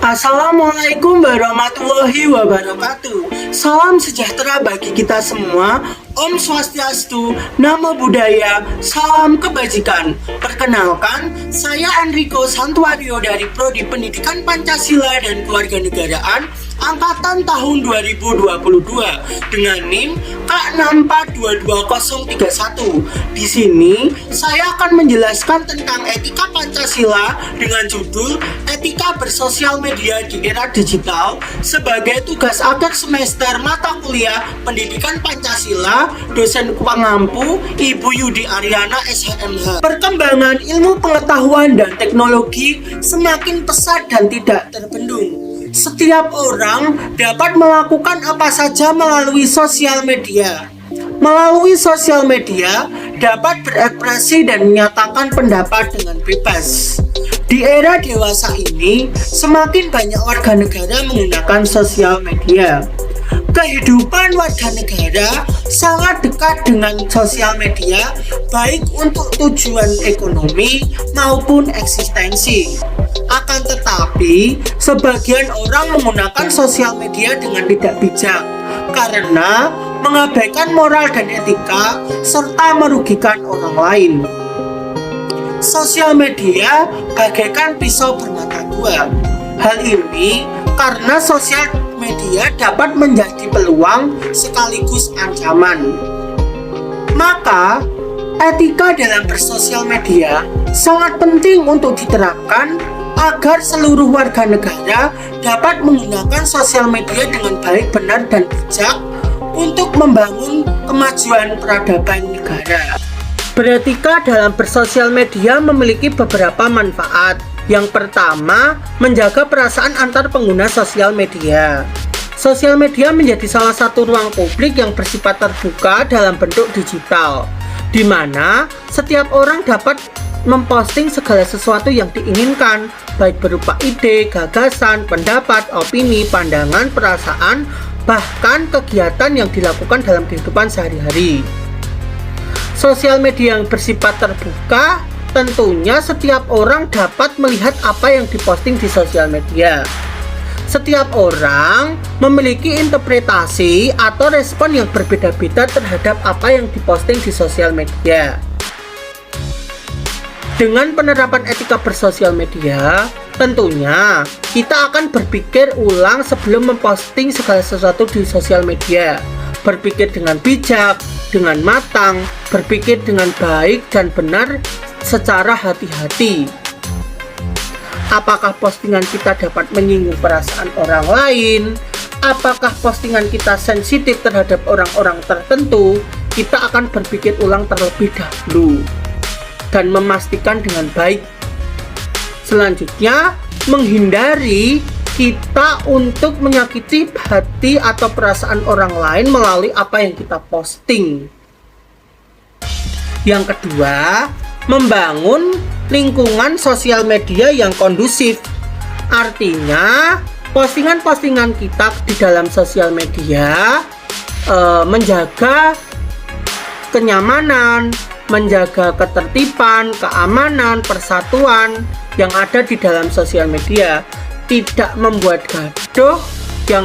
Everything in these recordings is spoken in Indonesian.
Assalamualaikum warahmatullahi wabarakatuh. Salam sejahtera bagi kita semua. Om Swastiastu, Namo Buddhaya, salam kebajikan. Perkenalkan, saya Enrico Santuario dari Prodi Pendidikan Pancasila dan Kewarganegaraan Angkatan tahun 2022 dengan NIM K642231. Di sini saya akan menjelaskan tentang etika Pancasila dengan judul Etika Bersosial Media di Era Digital sebagai tugas akhir semester mata kuliah Pendidikan Pancasila, dosen pengampu Ibu Yudi Ariana SHMH. Perkembangan ilmu pengetahuan dan teknologi semakin pesat dan tidak terbendung. Setiap orang dapat melakukan apa saja melalui sosial media. Melalui sosial media dapat berekspresi dan menyatakan pendapat dengan bebas. Di era dewasa ini, semakin banyak warga negara menggunakan sosial media. Kehidupan warga negara sangat dekat dengan sosial media, baik untuk tujuan ekonomi maupun eksistensi. Akan tetapi, sebagian orang menggunakan sosial media dengan tidak bijak karena mengabaikan moral dan etika serta merugikan orang lain. Sosial media bagaikan pisau bermata dua. Hal ini karena sosial media dapat menjadi peluang sekaligus ancaman. Maka, etika dalam bersosial media sangat penting untuk diterapkan agar seluruh warga negara dapat menggunakan sosial media dengan baik, benar, dan bijak untuk membangun kemajuan peradaban negara. Beretika dalam bersosial media memiliki beberapa manfaat. Yang pertama, menjaga perasaan antar pengguna sosial media. Sosial media menjadi salah satu ruang publik yang bersifat terbuka dalam bentuk digital, di mana setiap orang dapat memposting segala sesuatu yang diinginkan, baik berupa ide, gagasan, pendapat, opini, pandangan, perasaan, bahkan kegiatan yang dilakukan dalam kehidupan sehari-hari. Sosial media yang bersifat terbuka, tentunya setiap orang dapat melihat apa yang diposting di sosial media. Setiap orang memiliki interpretasi atau respon yang berbeda-beda terhadap apa yang diposting di sosial media. Dengan penerapan etika bersosial media, tentunya kita akan berpikir ulang sebelum memposting segala sesuatu di sosial media. Berpikir dengan bijak, dengan matang, berpikir dengan baik dan benar secara hati-hati. Apakah postingan kita dapat menyinggung perasaan orang lain? Apakah postingan kita sensitif terhadap orang-orang tertentu? Kita akan berpikir ulang terlebih dahulu dan memastikan dengan baik. Selanjutnya, menghindari kita untuk menyakiti hati atau perasaan orang lain melalui apa yang kita posting. Yang kedua, membangun lingkungan sosial media yang kondusif. Artinya, postingan-postingan kita di dalam sosial media menjaga kenyamanan, menjaga ketertiban, keamanan, persatuan yang ada di dalam sosial media, tidak membuat gaduh yang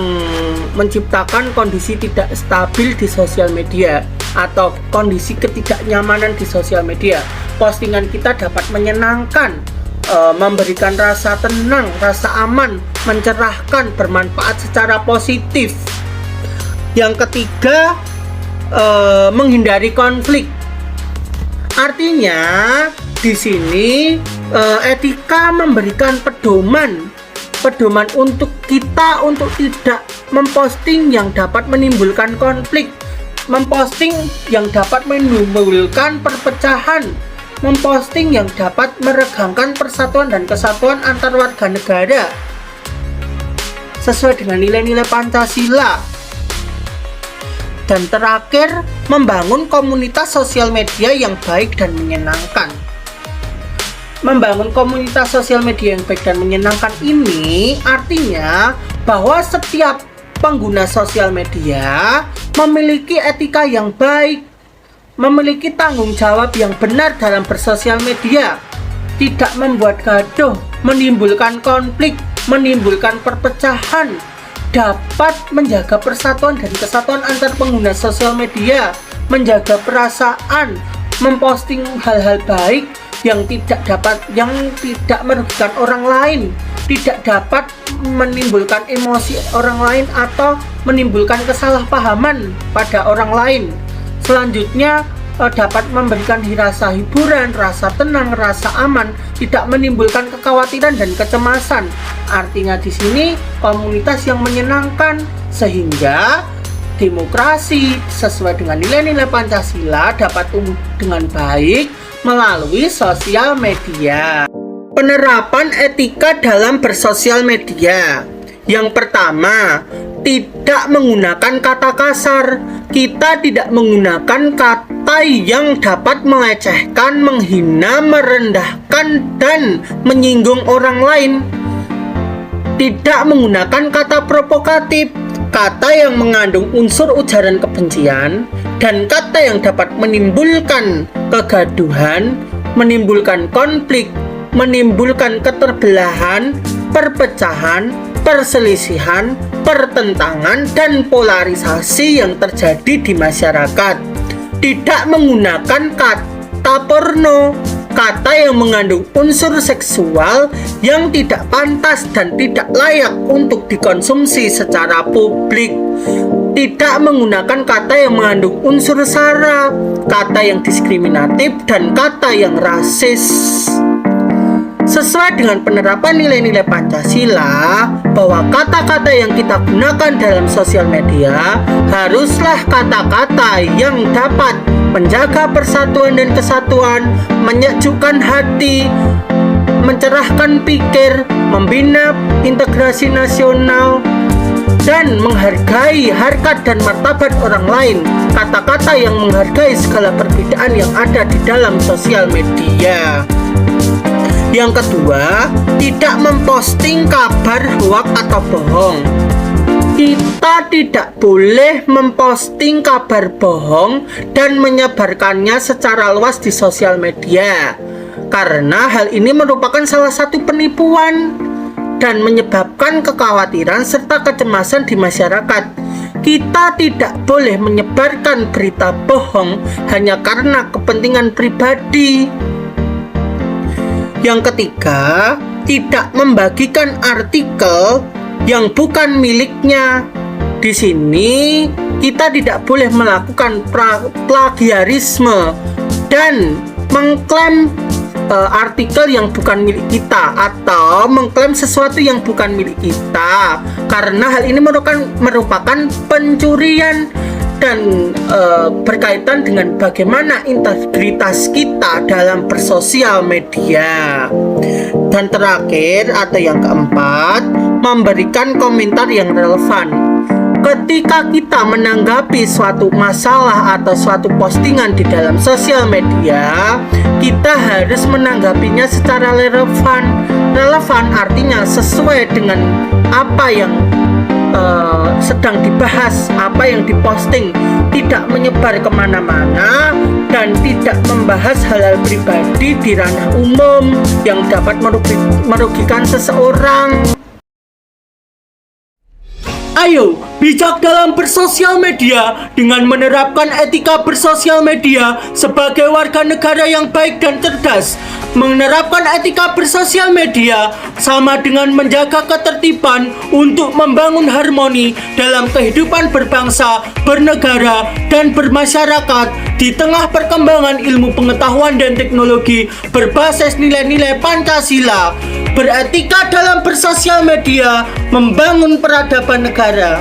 menciptakan kondisi tidak stabil di sosial media atau kondisi ketidaknyamanan di sosial media. Postingan kita dapat menyenangkan, memberikan rasa tenang, rasa aman, mencerahkan, bermanfaat secara positif. Yang ketiga, menghindari konflik. Artinya, di sini etika memberikan pedoman untuk kita untuk tidak memposting yang dapat menimbulkan konflik, memposting yang dapat menimbulkan perpecahan, memposting yang dapat meregangkan persatuan dan kesatuan antar warga negara sesuai dengan nilai-nilai Pancasila. Dan terakhir, membangun komunitas sosial media yang baik dan menyenangkan. Membangun komunitas sosial media yang baik dan menyenangkan ini artinya bahwa setiap pengguna sosial media memiliki etika yang baik, memiliki tanggung jawab yang benar dalam bersosial media, tidak membuat gaduh, menimbulkan konflik, menimbulkan perpecahan, dapat menjaga persatuan dan kesatuan antar pengguna sosial media, menjaga perasaan, memposting hal-hal baik yang tidak merugikan orang lain, tidak dapat menimbulkan emosi orang lain atau menimbulkan kesalahpahaman pada orang lain. Selanjutnya dapat memberikan rasa hiburan, rasa tenang, rasa aman, tidak menimbulkan kekhawatiran dan kecemasan. Artinya di sini komunitas yang menyenangkan, sehingga demokrasi sesuai dengan nilai-nilai Pancasila dapat tumbuh dengan baik melalui sosial media. Penerapan etika dalam bersosial media. Yang pertama, tidak menggunakan kata kasar. Kita tidak menggunakan kata yang dapat melecehkan, menghina, merendahkan, dan menyinggung orang lain. Tidak menggunakan kata provokatif, kata yang mengandung unsur ujaran kebencian, dan kata yang dapat menimbulkan kegaduhan, menimbulkan konflik, menimbulkan keterbelahan, perpecahan, perselisihan, pertentangan, dan polarisasi yang terjadi di masyarakat. Tidak menggunakan kata porno, kata yang mengandung unsur seksual yang tidak pantas dan tidak layak untuk dikonsumsi secara publik. Tidak menggunakan kata yang mengandung unsur sara, kata yang diskriminatif, dan kata yang rasis. Sesuai dengan penerapan nilai-nilai Pancasila, bahwa kata-kata yang kita gunakan dalam sosial media haruslah kata-kata yang dapat menjaga persatuan dan kesatuan, menyejukkan hati, mencerahkan pikir, membina integrasi nasional, dan menghargai harkat dan martabat orang lain. Kata-kata yang menghargai segala perbedaan yang ada di dalam sosial media. Yang kedua, tidak memposting kabar hoak atau bohong. Kita tidak boleh memposting kabar bohong dan menyebarkannya secara luas di sosial media, karena hal ini merupakan salah satu penipuan dan menyebabkan kekhawatiran serta kecemasan di masyarakat. Kita tidak boleh menyebarkan berita bohong hanya karena kepentingan pribadi. Yang ketiga, tidak membagikan artikel yang bukan miliknya. Di sini kita tidak boleh melakukan plagiarisme dan mengklaim artikel yang bukan milik kita atau mengklaim sesuatu yang bukan milik kita, karena hal ini merupakan pencurian dan berkaitan dengan bagaimana integritas kita dalam bersosial media. Dan terakhir atau yang keempat, memberikan komentar yang relevan. Ketika kita menanggapi suatu masalah atau suatu postingan di dalam sosial media, kita harus menanggapinya secara relevan. Relevan artinya sesuai dengan apa yang sedang dibahas, apa yang diposting, tidak menyebar kemana-mana dan tidak membahas hal-hal pribadi di ranah umum yang dapat merugikan seseorang. Ayo, bijak dalam bersosial media dengan menerapkan etika bersosial media sebagai warga negara yang baik dan cerdas. Menerapkan etika bersosial media sama dengan menjaga ketertiban untuk membangun harmoni dalam kehidupan berbangsa, bernegara, dan bermasyarakat di tengah perkembangan ilmu pengetahuan dan teknologi berbasis nilai-nilai Pancasila. Beretika dalam bersosial media membangun peradaban negara.